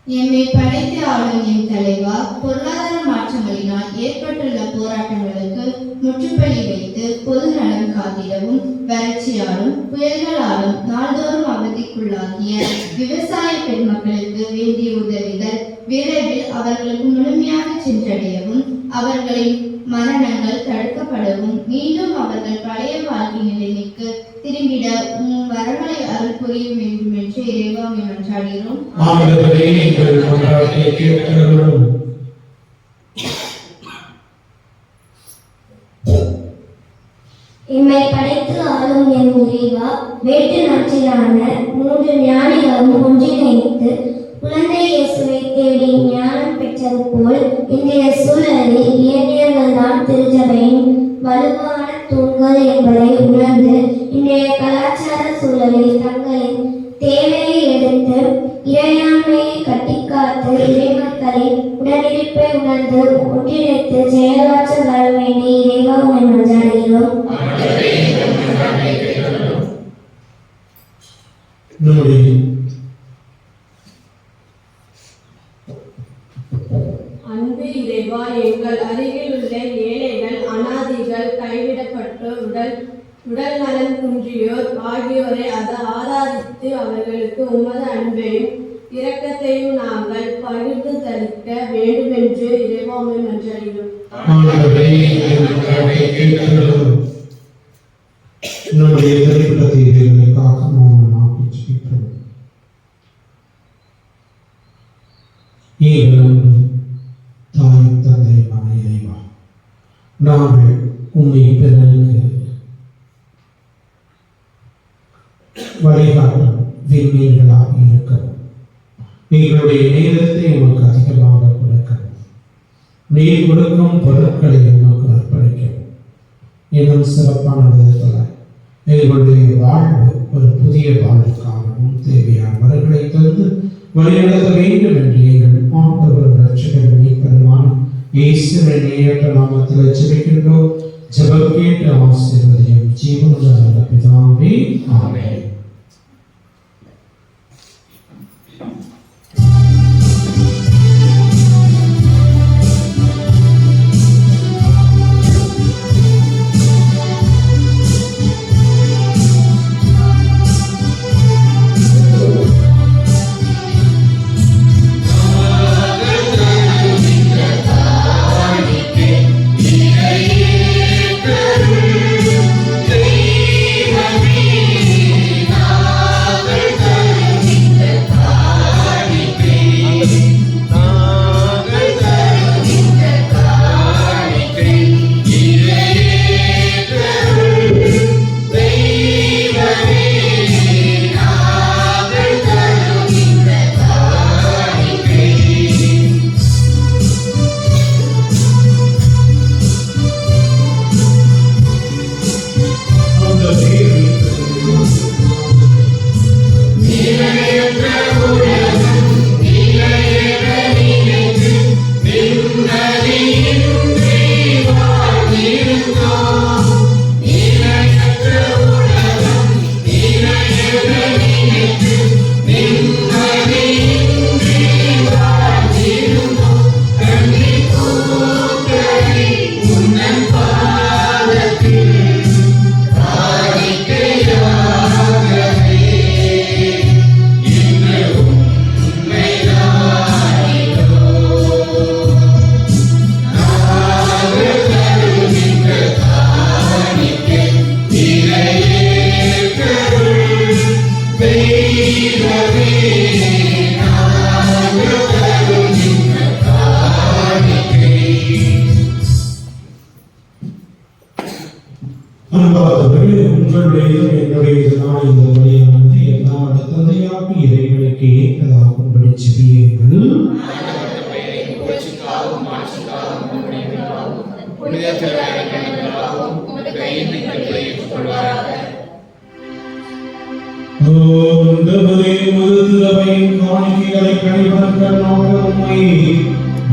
எம்மை படைத்து ஆளும் என் தலைவா, பொருளாதார மாற்றங்களினால் ஏற்பட்டுள்ள போராட்டங்களுக்கு முற்றுப்புள்ளி வைத்து பொது நலம் காத்திடவும், வறட்சியாலும் புயல்களாலும் நாள்தோறும் அவதிக்குள்ளாகிய விவசாய பெருமக்களுக்கு வேண்டிய உதவிகள் விரைவில் அவர்களுக்கு முழுமையாக சென்றடையவும், அவர்களின் மரணங்கள் தடுக்கப்படவும், மீண்டும் அவர்கள் பழைய வாழ்க்கை நிலைமைக்கு திரும்பிட உம் வரங்களை அருள் புரிய வேண்டும் என்று இறைவனை மன்றாடுகிறோம்.
எம்மை படைத்து ஆளும் என் இறைவா, வேட்டு நாட்டிலான 3 ஞானிகளும் ஒன்றிணைந்து குழந்தை இயேசுவை தேடி ஞானம் பெற்றது போல் இன்றைய சூழலில் இளைஞர்கள் தான் திருச்சபையின் வலுவான தூண்கள் என்பதை உணர்ந்து இன்றைய கலாச்சார சூழலில் தங்களின் தேவையை எடுத்து இறையாண்மையை கட்டிக்காத்து இறைமக்களின் உடனிருப்பை உணர்ந்து ஒன்றிணைத்து செயலாற்ற வர வேண்டிய இறைவனை மன்றாடுகிறோம்.
அன்பு இறைவா, எங்கள் அருகில் உள்ள ஏழைகள், அனாதைகள், கைவிடப்பட்டு உடல் நலன் குன்றியோர் ஆகியோரை ஆதரித்து அவர்களுக்கு உமது அன்பையும் இரக்கத்தையும் நாங்கள் பகிர்ந்து தளிக்க வேண்டும் என்று இறைவாமை மன்றாடுகிறோம்.
நம்முடைய தனிப்பட்ட தேவைகளுக்காக மௌனமாக ஜெபிப்போம். தாயும் தந்தையுமான இறைவா, நாங்கள் உம்மை பிறருக்கு வழிகாட்டும் விண்மீன்களாக இருக்கவும், எங்களுடைய நேரத்தை உமக்கு அதிகமாக கொடுக்கவும், நீர் கொடுக்கும் பொருட்களை உமக்கு அர்ப்பணிக்கவும், இன்னும் சிறப்பான விதத்தில் எங்களுடைய வாழ்வு ஒரு புதிய வாழ்வுக்காகவும் தேவையான வரங்களை தந்து வழிநடத்த வேண்டும் என்று எங்கள் ஆண்டவர் ரட்சகர் மீட்பருமான இயேசுவின் நேரற்ற நாமத்தில் ஜெபிக்கின்றோம். ஜெபம் கேட்டு ஆசீர்வதியும் ஜீவனுள்ள நல்ல பிதாவே, ஆமென்.
Amen.
அன்பார்ந்தவர்களே, உங்களுடையதும் என்னுடையதுமான இந்த வழியானது எல்லா தந்தையாகி இறைவனுக்கு ஏற்றதாகும்படி செபியுங்கள். ஆண்டவரே, உமது திருவையின் காணிக்கைகளை கனிவற்க நோக்க உம்மை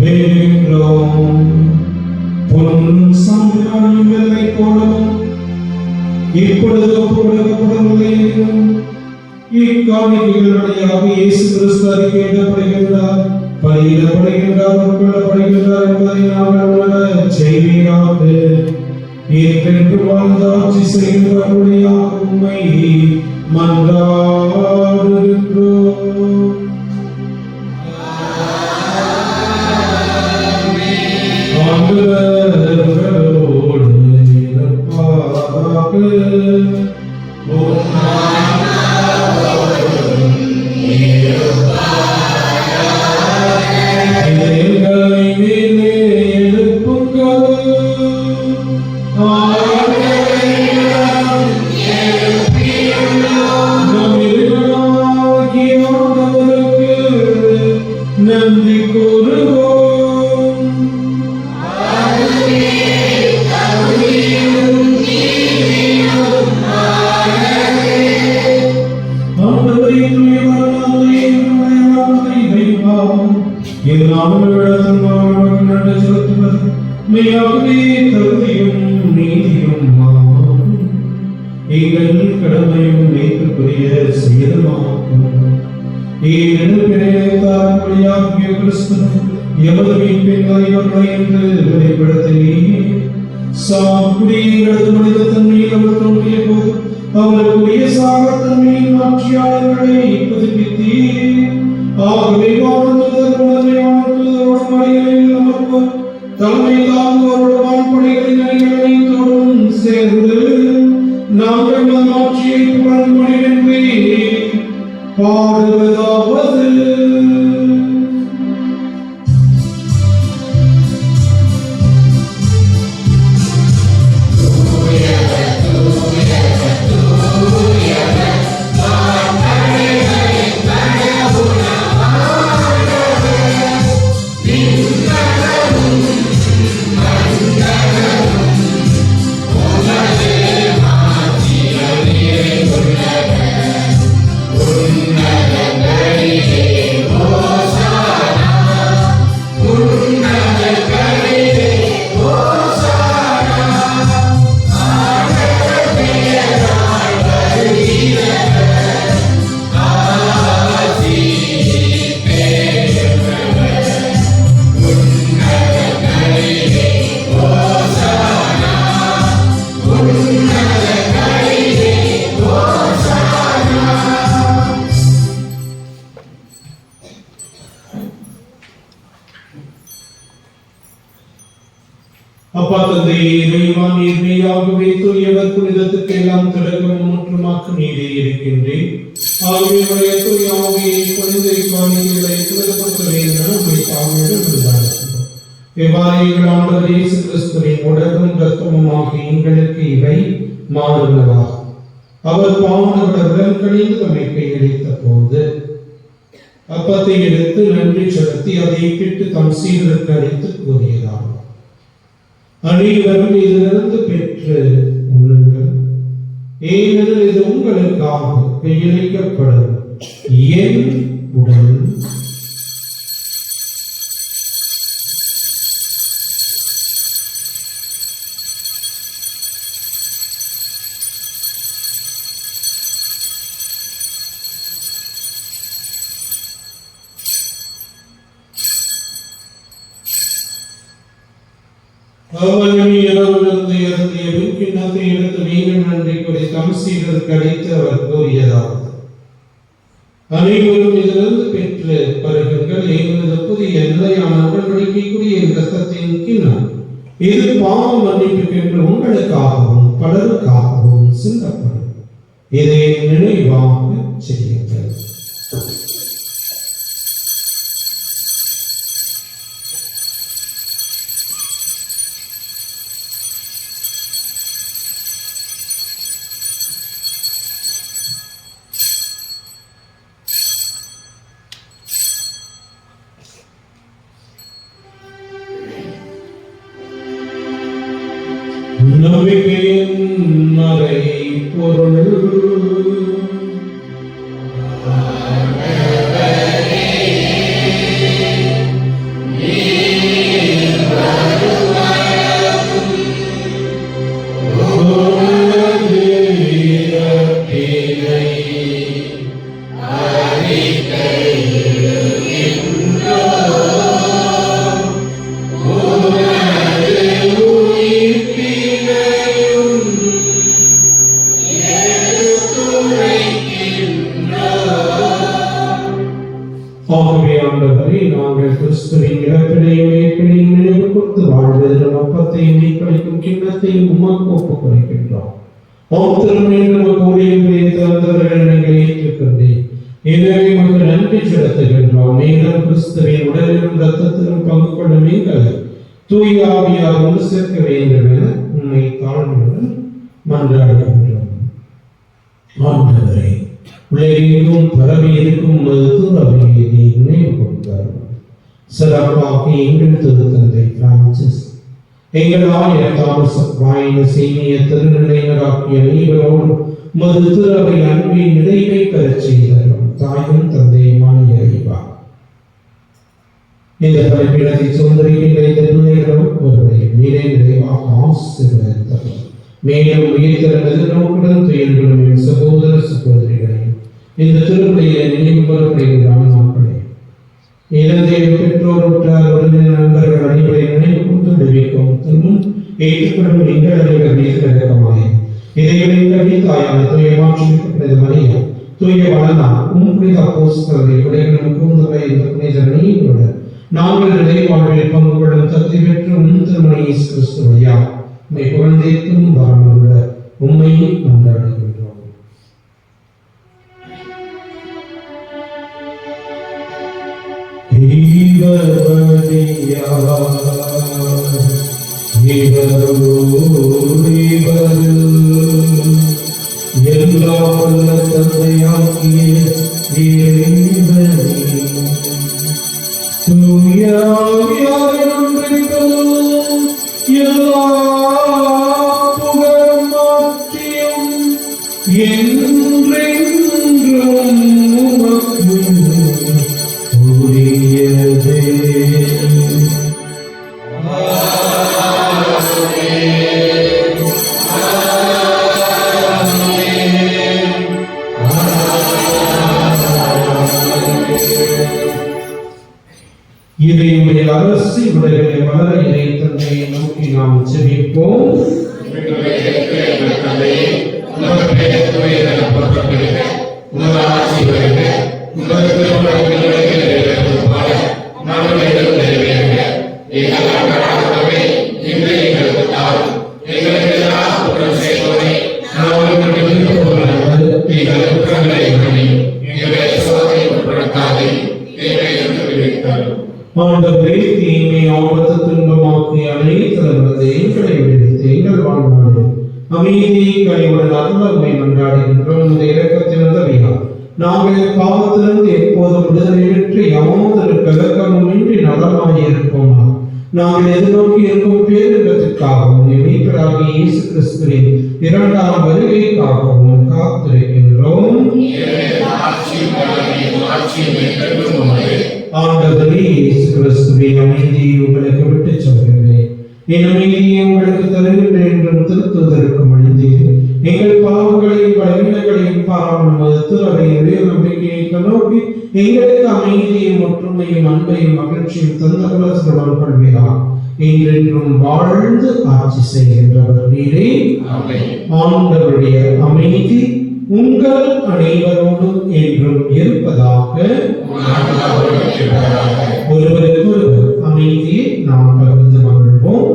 வேண்டுகின்றோம். பொன் சந்திரனின் வெள்ளை போலவும் இப்பொழுது ஒப்புக்கொடுக்கப்படவில்லை எனும் இக்காணிக்கைகள் வழியாக இயேசு கிறிஸ்து அறிக்கையிடப்படுகின்றார், பலியிடப்படுகின்றார், உட்கொள்ளப்படுகின்றார் என்பதை நாங்கள் உணர செய்வீராக. என்றென்று வாழ்ந்து ஆட்சி செய்கின்ற வழியாக உம்மை மன்றாடுகின்றோம். ஆண்டவரோடு இருப்பாராக. இதயங்களை மேலே எழுப்புங்கள். நம் இறைவனாகிய ஆண்டவருக்கு நன்றி கூறுவோம். ஆண்டவரே, தூயவரான இறைவனாகிய இறைவா, இந்த நாமங்களிடத்தில் நாங்கள் நன்றி செலுத்துவது மெய்யாகவே தகுதியும் நீதியும் ஆகும். எங்கள் கடமையும் ஏற்றுக்குரிய செயலுமாகும். ஏனெனில் கிறிஸ்து எமது மீட்பின் தலைவர்களை என்று வெளிப்படுத்தினீர். சாகுடியங்களது மனித தன்மையில் அவர் தோன்றிய போது அவருக்குரிய சாகத்தன்மையின் ஆட்சியாளர்களை புதுப்பித்தீர். ஆகவே தலைமை தாங்குவோரோடு வான்படைகளின் அணிகளைத்தோடும் சேர்ந்து நாங்கள் நம் ஆட்சியை புகழ்ந்து பாடுவதாவது. அப்பா தந்தையே, இறைவா, நீர் மெய்யாகவே தூயவர், புனிதத்துக்கு எல்லாம் தொடக்கமும் முற்றுமாக்கு நீரே இருக்கின்றேன். ஆகவே உடைய தூய ஆவியை பொழுதை காணிகளை புனிதப்படுத்த வேண்டும் உம்மை தாழ்மையுடன் விருந்தாடுகிறோம். இவ்வாறு எங்கள் ஆண்டவர் இயேசு கிறிஸ்துவின் உடலும் இரத்தமுமாகிய எங்களுக்கு இவை மாறுள்ளதாகும். அவர் பாவங்களுடன் கழிந்து நம்மை கையளித்த போது அப்பத்தை எடுத்து நன்றி செலுத்தி அதை பிட்டு தம் சீடருக்கு அளித்து கூறியதாகும், அனைவரும் இதிலிருந்து பெற்று உண்ணுங்கள், ஏனெனில் இது உங்களுக்காக கையளிக்கப்படும் என் உடல். அவர்கள் இரவிலிருந்து இறந்திய கிண்ணத்தை எடுத்து மீண்டும் நன்றி கூறி தம் சீடருக்கு அளித்து அவர் கூறியதாவது, அனைவரும் இதிலிருந்து பெற்று பருகுங்கள், ஏனெனில் புதிய நிலையான உடன்படிக்கைக்குரிய இரத்தத்தின் கிண்ணம். இது பாவ மன்னிப்புக்கென்று உங்களுக்காகவும் பலருக்காகவும் சிந்தப்படும். இதை நினைவாக செய்யுங்கள். நம்பிக்கையின் மறைபொருள் ஆகவே ஆண்டவரே, நாங்கள் கிறிஸ்துவின் இறப்பினையும் உயிர்ப்பினையும் நினைவு கூர்ந்து வாழ்வதிலும் அப்பத்தையும் மீட்பளிக்கும் கிண்ணத்தையும் உமக்கு ஒப்புக் கொடுக்கின்றோம். நீங்கள் ஏற்றுக்கொண்டேன். எனவே உமக்கு நன்றி செலுத்துகின்றோம். மேலும் கிறிஸ்துவின் உடலிலும் இரத்தத்திலும் பங்கு கொள்ளும் நீங்கள் தூய ஆவியார் ஒன்று சேர்க்க வேண்டும் என உண்மை தாழ்மையுடன் மன்றாடுகின்றோம். ஆண்டவரே, உலகெங்கும் பரவி இருக்கும் மருத்துவரையை நினைவு கொண்டார். சிறப்பாக எங்கள் திருத்தந்தை பிரான்சிஸ், எங்கள் ஆயர் தாமஸ் வாயின சீனிய திருநிலையினராகிய அனைவரோடு மருத்துவரை அன்பின் நிறைவை பெறச் செய்தார். தாயும் தந்தையுமான இறைவா, இந்த படைப்பிடத்தை சுதந்திரிக்கின்ற இந்த பிள்ளைகளும் ஒருவரை மீறே நிறைவாக ஆசீர்வதித்தார். மேலும் உயிர்த்தெழுந்த நோக்குடன் துயில்களும் என் சகோதர சகோதரிகளை இந்த திருப்பலியை நினைவு கூறப்படுகின்ற நாட்களே, இறந்தைய பெற்றோர் உற்றார் உறவினர் நண்பர்கள் அனைவரை நினைவு கூர்ந்து விடுவிக்கும் திருமுன் ஏற்றுக்கொள்ளும் எங்கள் அனைவர் மீது இறக்கமாய் இறைவனின் கவிதாயான தூய மாற்றிக்கப்பட்டது மரியா, தூய வளனா, புனித அப்போஸ்தலரை உடைகளும் கூர்ந்தவை இந்த புனித நீங்களுடன் நாங்கள் இறைவாழ்வில் பங்கு கொள்ளும் தகுதி பெற்று திருமண இயேசு கிறிஸ்து வழியா உம்மை புகழ்ந்தேத்தும் வரமுள்ள உம்மை கொண்டாடுகின்றோம். எல்லாம் வல்ல தந்தையாகிய எல்லா புகழும் மாற்றியும் என்றென்றும் உமக்கு உரியதே. இறைவனுடைய அரசு உலகிலே வளர இறை தந்தையை நோக்கி நாம் ஜெபிப்போம். ஆண்டவரே, தீமை ஆபத்து துன்பமாக்கி அனைத்து எங்களை விடுவித்து எங்கள் வாழ்நாளில் அமைதியை கையுடன் அருளமை மன்றாடுகின்றோம். இந்த இரக்கத்தின் உதவியால் நாங்கள் பாவத்திலிருந்து எப்போதும் விடுதலை பெற்று யாவொரு கலக்கமும் இன்றி நலமாயிருப்போம். நாங்கள் எதிர்நோக்கி இருக்கும் பேரின்பத்திற்காகவும் மீட்பராகிய இயேசு கிறிஸ்துவின் இரண்டாம் வருகைக்காகவும் காத்திருக்கின்றோம். ஆண்டவரே இயேசு கிறிஸ்துவே, அமைதியை உங்களுக்கு விட்டுச் செல்கின்றேன், என் அமைதியை உங்களுக்கு தருகின்றேன் என்றும் திருத்துவதற்கு மனிதர் எங்கள் பாவங்களையும் பலவீனங்களையும் பாராமல் திருவையுடைய நம்பிக்கையை கண்ணோக்கி எங்களுக்கு அமைதியையும் ஒற்றுமையும் அன்பையும் மகிழ்ச்சியும் தந்தவர்களுடன் கொள்வீரார். என்றென்றும் வாழ்ந்து ஆட்சி செய்கின்றவர் நீரே. ஆண்டவருடைய அமைதி உங்கள் அனைவரோடும் என்றும் இருப்பதாக. ஒருவருக்கு ஒருவர் அமைதியை நாம் பகிர்ந்து மகிழ்வோம்.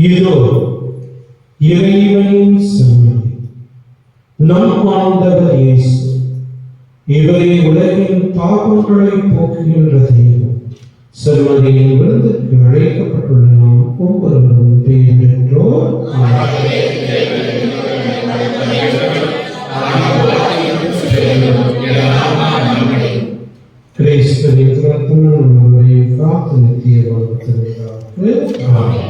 இதோ இறைவனின் செம்மறி, நம் ஆண்டவர் இயேசு. இவரே உலகின் பாவங்களை போக்குகின்ற தெய்வம். செம்மறியின் விருந்துக்கு அழைக்கப்பட்டுள்ள நாம் ஒவ்வொருவரும் பெயர் பெற்றோர். கிறிஸ்துவின் ரத்தமும் நம்முடைய பிரார்த்தனைக்கு வாழ்த்துவதாக. ஆமென்.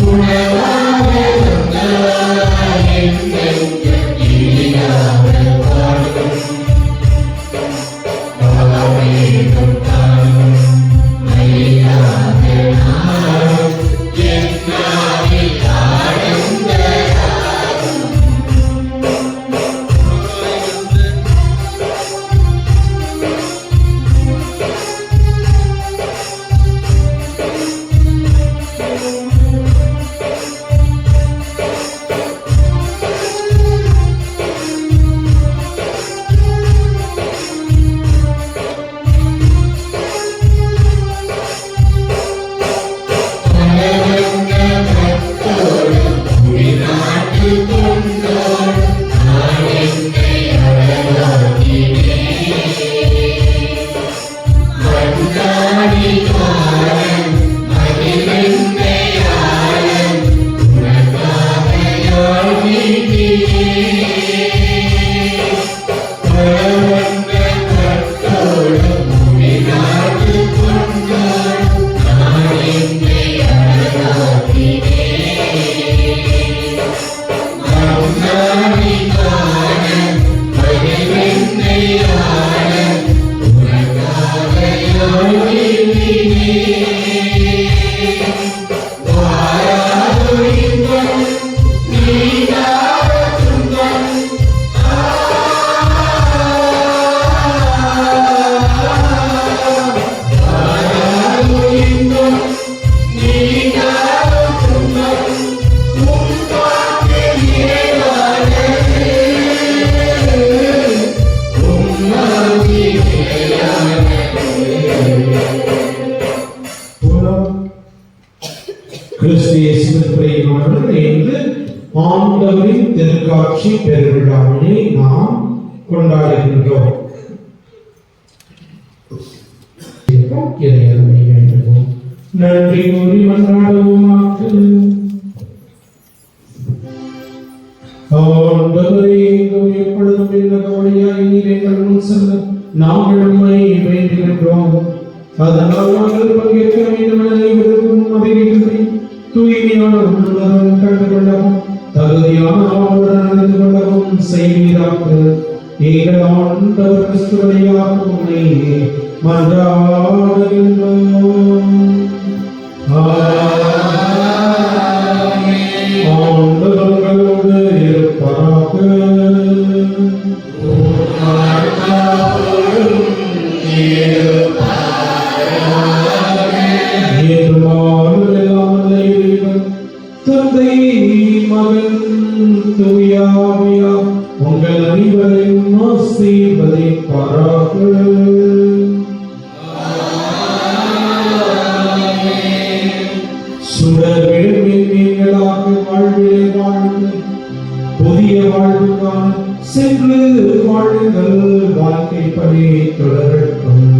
உணவாக வந்தாய் அனைவரும் இன்று ஆண்டவரின் திருக்காட்சி பெருவிழாவினை நாம் கொண்டாடுகின்றோம். இறையருளை வேண்டுவோம். நன்றி கூறி மன்றாடுவோமாக. ஆண்டவரே, எங்கும் எப்பொழுதும் இந்த கவலையாய் நீர் எங்கள் முன் செல்ல நாங்கள் உம்மை வேண்டுகின்றோம். அதனால் நாங்கள் பங்கேற்க வேண்டும் என விரும்பும் மதிகளை தூய்மையான உள்ளுடன் கண்டு கொள்ளவும் தகுதியான ஆளுடன் நடந்து கொள்ளவும் செய்வீராக. எங்கள் ஆண்டவர் கிறிஸ்து வழியாக உம்மை மன்றாடுகின்றோம். ஆண்டவர் உங்களோடு இருப்பாராக. தந்தை, மகன், தூய ஆவியார் உங்கள் அனைவரையும் ஆசீர்வதிப்பாராக. சுடர்விடும் நீங்களாக வாழ்விலே வாழ்ந்து புதிய வாழ்வுக்கான சென்று வாழுங்கள். வாழ்க்கைப்படி தொடரட்டும்.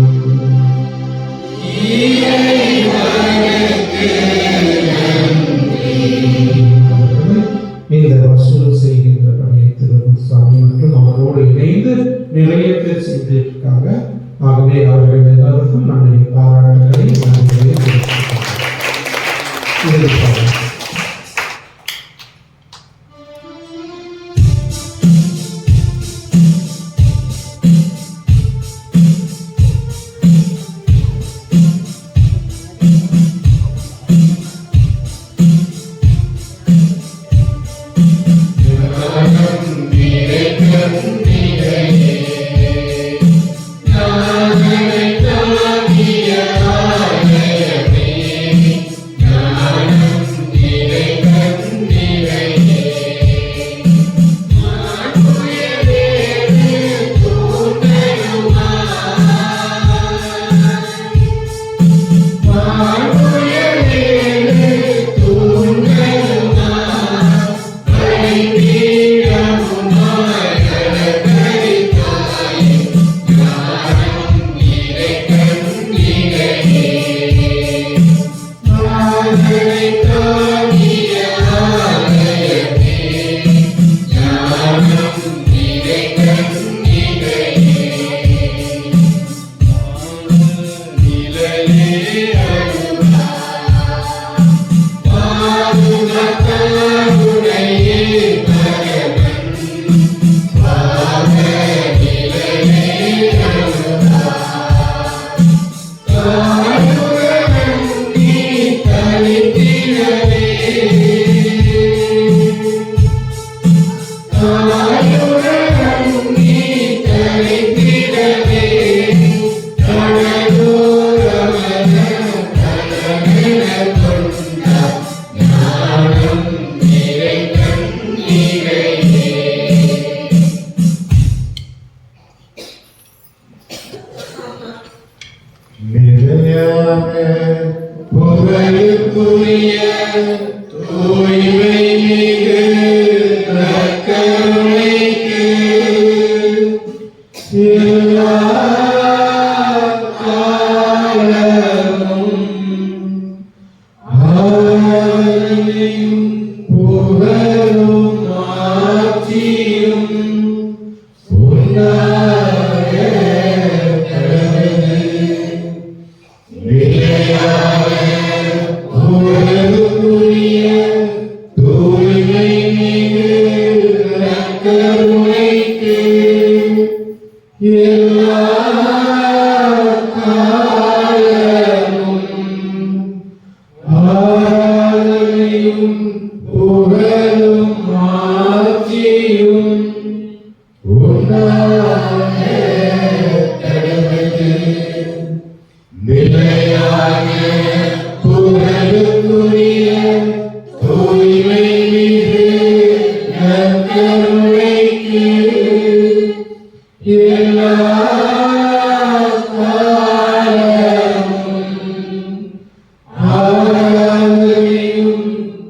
இந்த வசூல் செய்கின்ற பணியை திருமணசாமி மற்றும் அவரோடு இணைந்து நிறைவேற்ற செய்திருக்காங்க. ஆகவே அவர்கள் எல்லாருக்கும் நம்முடைய பாராட்டுகளை நன்றிகளை தெரிவித்துக்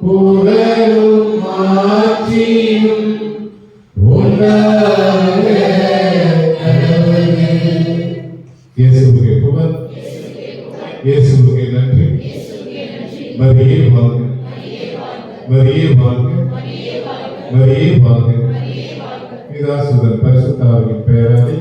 புகழும்
இயேசுவுக்கு நன்றி. மரியே வாழ்க, மரியே வாழ்க, மரியே வாழ்க. பிதா சுதன் பரிசுத்த ஆவியின் பெயராலே